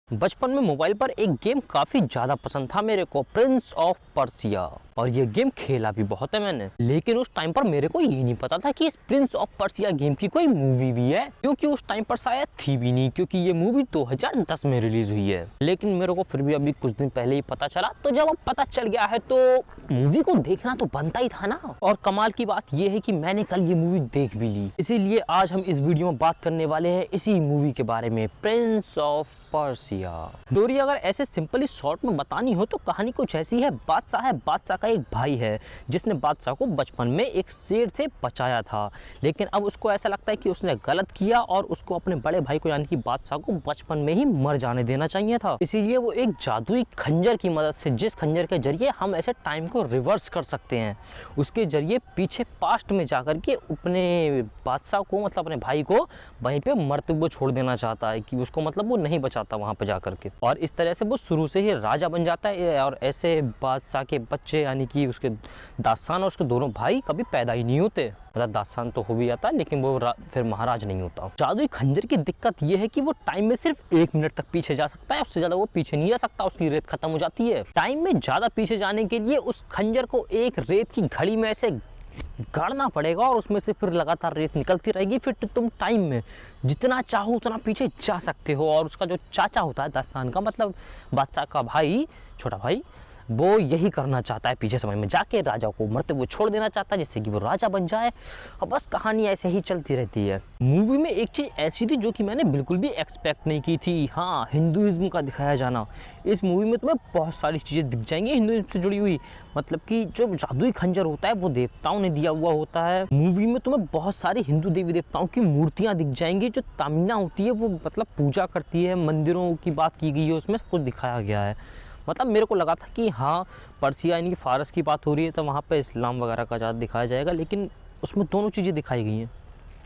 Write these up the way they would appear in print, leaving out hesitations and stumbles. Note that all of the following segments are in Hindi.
बचपन में मोबाइल पर एक गेम काफी ज्यादा पसंद था मेरे को, प्रिंस ऑफ पर्सिया। और ये गेम खेला भी बहुत है मैंने, लेकिन उस टाइम पर मेरे को ये नहीं पता था कि इस प्रिंस ऑफ पर्सिया गेम की कोई मूवी भी है, क्योंकि उस टाइम पर शायद थी भी नहीं, क्योंकि ये मूवी 2010 में रिलीज हुई है। लेकिन मेरे को फिर भी अभी कुछ दिन पहले ही पता चला, तो जब अब पता चल गया है तो मूवी को देखना तो बनता ही था ना। और कमाल की बात ये है कि मैंने कल ये मूवी देख भी ली, इसीलिए आज हम इस वीडियो में बात करने वाले हैं इसी मूवी के बारे में, प्रिंस ऑफ पर्सिया। स्टोरी अगर ऐसे सिंपली शॉर्ट में बतानी हो तो कहानी कुछ ऐसी है। बादशाह है, बादशाह का एक भाई है जिसने बादशाह को बचपन में एक शेर से बचाया था, लेकिन अब उसको ऐसा लगता है कि उसने गलत किया और उसको अपने बड़े भाई को यानी कि बादशाह को बचपन में ही मर जाने देना चाहिए था। इसीलिए वो एक जादुई खंजर की मदद से, जिस खंजर के जरिए हम ऐसे टाइम को रिवर्स कर सकते हैं, उसके जरिए पीछे पास्ट में जाकर के अपने बादशाह को मतलब अपने भाई को वहीं पे मरते हुए छोड़ देना चाहता है, कि उसको मतलब वो नहीं बचाता वहां पे जाकर के। और इस तरह से वो शुरू से ही राजा बन जाता है। और ऐसे बादशाह के बच्चे यानी कि उसके दास्तान और उसके दोनों भाई कभी पैदा ही नहीं होते, मतलब दास्तान तो हो भी जाता है लेकिन वो फिर महाराज नहीं होता। जादुई खंजर की दिक्कत ये है कि वो टाइम में सिर्फ 1 मिनट तक पीछे जा सकता है, उससे ज्यादा वो पीछे नहीं जा सकता, उसकी रेत खत्म हो जाती है। टाइम में ज्यादा पीछे जाने के लिए उस खंजर को एक रेत की घड़ी में ऐसे गाड़ना पड़ेगा और उसमें से फिर लगातार रेत निकलती रहेगी, फिर तुम टाइम में जितना चाहो उतना पीछे जा सकते हो। और उसका जो चाचा होता है दास्तान का, मतलब बादशाह का भाई, छोटा भाई, वो यही करना चाहता है, पीछे समय में जाके राजा को मरते हुए छोड़ देना चाहता है जिससे कि वो राजा बन जाए। और बस कहानी ऐसे ही चलती रहती है। मूवी में एक चीज़ ऐसी थी जो कि मैंने बिल्कुल भी एक्सपेक्ट नहीं की थी, हाँ, हिंदुइज्म का दिखाया जाना। इस मूवी में तुम्हें बहुत सारी चीज़ें दिख जाएंगी हिंदुइज्म से जुड़ी हुई, मतलब कि जो जादुई खंजर होता है वो देवताओं ने दिया हुआ होता है। मूवी में तुम्हें बहुत सारी हिंदू देवी देवताओं की मूर्तियाँ दिख जाएंगी, जो तमीना होती है वो मतलब पूजा करती है, मंदिरों की बात की गई है, उसमें सब कुछ दिखाया गया है। मतलब मेरे को लगा था कि हाँ, पर्सिया यानी कि फारस की बात हो रही है तो वहाँ पे इस्लाम वगैरह का ज़्यादा दिखाया जाएगा, लेकिन उसमें दोनों चीज़ें दिखाई गई हैं।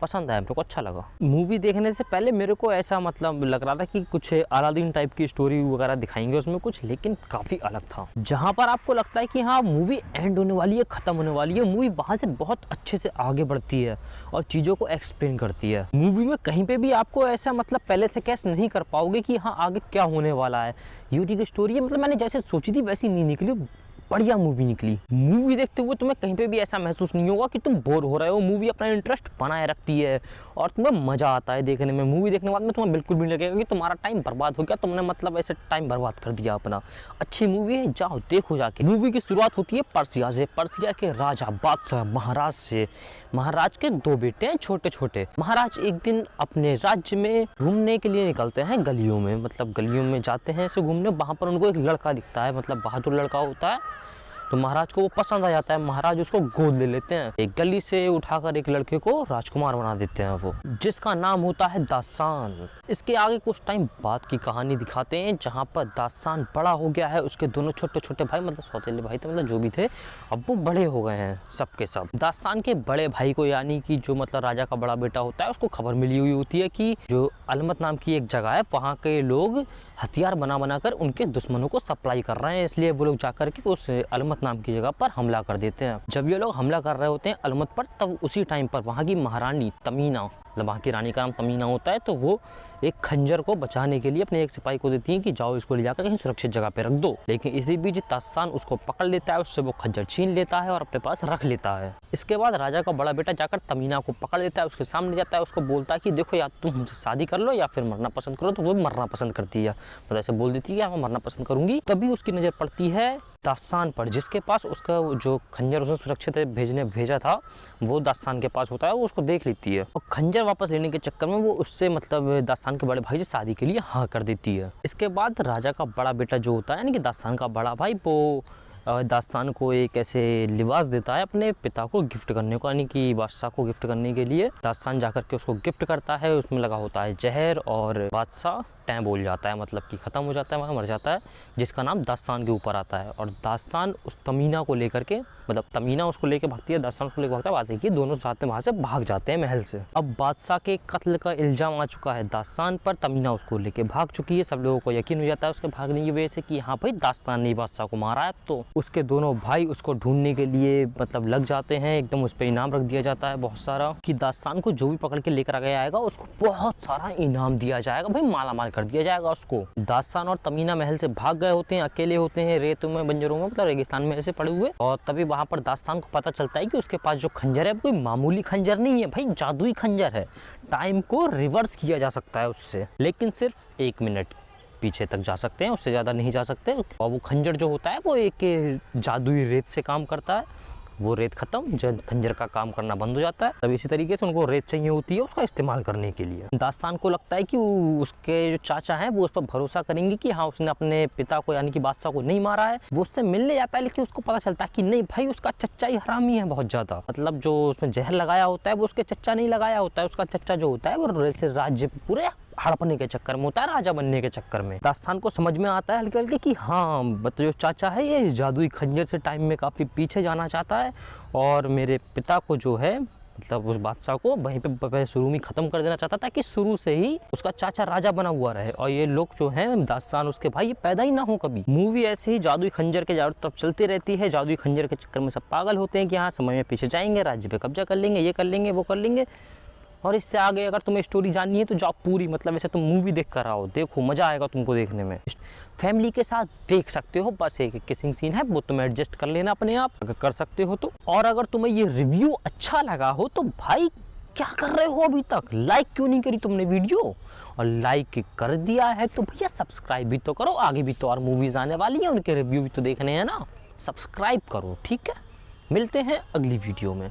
पसंद आया, मेरे को अच्छा लगा। मूवी देखने से पहले मेरे को ऐसा मतलब लग रहा था कि कुछ अलादीन टाइप की स्टोरी वगैरह दिखाएंगे उसमें कुछ, लेकिन काफ़ी अलग था। जहाँ पर आपको लगता है कि हाँ मूवी एंड होने वाली है, ख़त्म होने वाली है, मूवी वहाँ से बहुत अच्छे से आगे बढ़ती है और चीज़ों को एक्सप्लेन करती है। मूवी में कहीं पे भी आपको ऐसा मतलब पहले से कैस नहीं कर पाओगे कि हाँ आगे क्या होने वाला है। यूटी की स्टोरी है, मतलब मैंने जैसे सोची थी वैसी नहीं निकली, बढ़िया मूवी निकली। मूवी देखते हुए तुम्हें कहीं पे भी ऐसा महसूस नहीं होगा कि तुम बोर हो रहे हो। मूवी अपना इंटरेस्ट बनाए रखती है और तुम्हें मजा आता है देखने में। मूवी देखने के बाद में तुम्हें बिल्कुल भी नहीं लगेगा कि तुम्हारा टाइम बर्बाद हो गया, तुमने मतलब ऐसे टाइम बर्बाद कर दिया अपना। अच्छी मूवी है, जाओ देखो जाके। मूवी की शुरुआत होती है पर्सिया से, पर्सिया के राजा बादशाह महाराज से। महाराज के 2 बेटे हैं छोटे छोटे। महाराज एक दिन अपने राज्य में घूमने के लिए निकलते हैं गलियों में, मतलब गलियों में जाते हैं ऐसे घूमने। वहाँ पर उनको एक लड़का दिखता है, मतलब बहादुर लड़का होता है, तो महाराज को वो पसंद आ जाता है। महाराज उसको गोद ले लेते हैं। एक गली से उठाकर एक लड़के को राजकुमार बना देते हैं वो, जिसका नाम होता है दास्तान। इसके आगे कुछ टाइम बाद की कहानी दिखाते हैं, जहाँ पर दास्तान बड़ा हो गया है, उसके दोनों छोटे छोटे भाई, मतलब सौतेले भाई थे, मतलब जो भी थे, अब वो बड़े हो गए हैं सबके सब। दास्तान के बड़े भाई को यानी कि जो मतलब राजा का बड़ा बेटा होता है, उसको खबर मिली हुई होती है कि जो अलमत नाम की एक जगह है, वहाँ के लोग हथियार बना बनाकर उनके दुश्मनों को सप्लाई कर रहे हैं। इसलिए वो लोग जाकर के उस अलमत नाम की जगह पर हमला कर देते हैं। जब ये लोग हमला कर रहे होते हैं अलमत पर, तब उसी टाइम पर वहाँ की महारानी तमीना, मतलब वहाँ की रानी का नाम तमीना होता है, तो वो एक खंजर को बचाने के लिए अपने एक सिपाही को देती है कि जाओ इसको ले जाकर कहीं सुरक्षित जगह पे रख दो। लेकिन इसी बीच दास्तान उसको पकड़ लेता है, उससे वो खंजर छीन लेता है और अपने पास रख लेता है। इसके बाद राजा का बड़ा बेटा जाकर तमीना को पकड़ लेता है, उसके सामने जाता है, उसको बोलता है कि देखो या तुम हमसे शादी कर लो या फिर मरना पसंद करो। तो वो मरना पसंद करती है, मतलब ऐसे बोल देती है मैं मरना पसंद करूंगी। तभी उसकी नज़र पड़ती है दास्तान पर, जिसके पास उसका जो खंजर उसने सुरक्षित भेजा था वो दास्तान के पास होता है। वो उसको देख लेती है और खंजर वापस लेने के चक्कर में वो उससे मतलब दास्तान के बड़े भाई से शादी के लिए हाँ कर देती है। इसके बाद राजा का बड़ा बेटा जो होता है यानी कि दास्तान का बड़ा भाई, वो दास्तान को एक ऐसे लिबास देता है अपने पिता को गिफ्ट करने को, यानी कि बादशाह को गिफ्ट करने के लिए। दास्तान जाकर के उसको गिफ्ट करता है, उसमें लगा होता है जहर, और बादशाह टैं बोल जाता है, मतलब कि ख़त्म हो जाता है, वहाँ मर जाता है, जिसका नाम दास्तान के ऊपर आता है। और दास्तान उस तमीना को लेकर के, मतलब तमीना उसको लेकर भागती है, दास्तान उसको लेकर भागता है, बात है कि दोनों साथ में वहाँ से भाग जाते हैं महल से। अब बादशाह के कत्ल का इल्ज़ाम आ चुका है दास्तान पर, तमीना उसको लेके भाग चुकी है। सब लोगों को यकीन हो जाता है उसके भागने की वजह से कि हाँ भाई दास्तान ने बादशाह को मारा है। तो उसके दोनों भाई उसको ढूंढने के लिए मतलब लग जाते हैं, एकदम उस पर इनाम रख दिया जाता है बहुत सारा, कि दास्तान को जो भी पकड़ के लेकर आ गया आएगा उसको बहुत सारा इनाम दिया जाएगा, भाई माला माल कर दिया जाएगा उसको। दास्तान और तमीना महल से भाग गए होते हैं, अकेले होते हैं रेत में, बंजरों में, मतलब रेगिस्तान में ऐसे पड़े हुए। और तभी वहां पर दास्तान को पता चलता है कि उसके पास जो खंजर है कोई मामूली खंजर नहीं है भाई, जादुई खंजर है। टाइम को रिवर्स किया जा सकता है उससे, लेकिन सिर्फ 1 मिनट पीछे तक जा सकते हैं, उससे ज़्यादा नहीं जा सकते। और वो खंजर जो होता है वो एक जादुई रेत से काम करता है। वो रेत खत्म, जब खंजर का काम करना बंद हो जाता है, तब इसी तरीके से उनको रेत चाहिए होती है उसका इस्तेमाल करने के लिए। दास्तान को लगता है कि उसके जो चाचा हैं वो उस पर भरोसा करेंगे कि हाँ उसने अपने पिता को यानी कि बादशाह को नहीं मारा है। वो उससे मिलने जाता है, लेकिन उसको पता चलता है कि नहीं भाई उसका चच्चा ही हरामी है बहुत ज़्यादा। मतलब जो उसमें जहर लगाया होता है वो उसके चच्चा नहीं लगाया होता है, उसका चच्चा जो होता है वो राज्य पूरे हड़पने के चक्कर में होता है, राजा बनने के चक्कर में। दास्तान को समझ में आता है हल्के हल्के कि हाँ जो चाचा है ये जादुई खंजर से टाइम में काफ़ी पीछे जाना चाहता है और मेरे पिता को जो है मतलब उस बादशाह को वहीं पे शुरू में ख़त्म कर देना चाहता था कि शुरू से ही उसका चाचा राजा बना हुआ रहे और ये लोग जो हैं दास्तान उसके भाई ये पैदा ही ना हो कभी। मूवी ऐसे ही जादुई खंजर के चारों तरफ चलती रहती है। जादुई खंजर के चक्कर में सब पागल होते हैं कि हाँ समय में पीछे जाएंगे, राज्य पे कब्जा कर लेंगे, ये कर लेंगे, वो कर लेंगे। और इससे आगे अगर तुम्हें स्टोरी जाननी है तो जाओ पूरी, मतलब ऐसे तुम मूवी देख कर आओ, देखो मज़ा आएगा तुमको देखने में। फैमिली के साथ देख सकते हो, बस एक किसिंग सीन है वो तुम एडजस्ट कर लेना अपने आप अगर कर सकते हो तो। और अगर तुम्हें ये रिव्यू अच्छा लगा हो तो भाई क्या कर रहे हो अभी तक, लाइक क्यों नहीं करी तुमने वीडियो? और लाइक कर दिया है तो भैया सब्सक्राइब भी तो करो, आगे भी तो और मूवीज़ आने वाली है उनके रिव्यू भी तो देखने हैं ना, सब्सक्राइब करो। ठीक है, मिलते हैं अगली वीडियो में।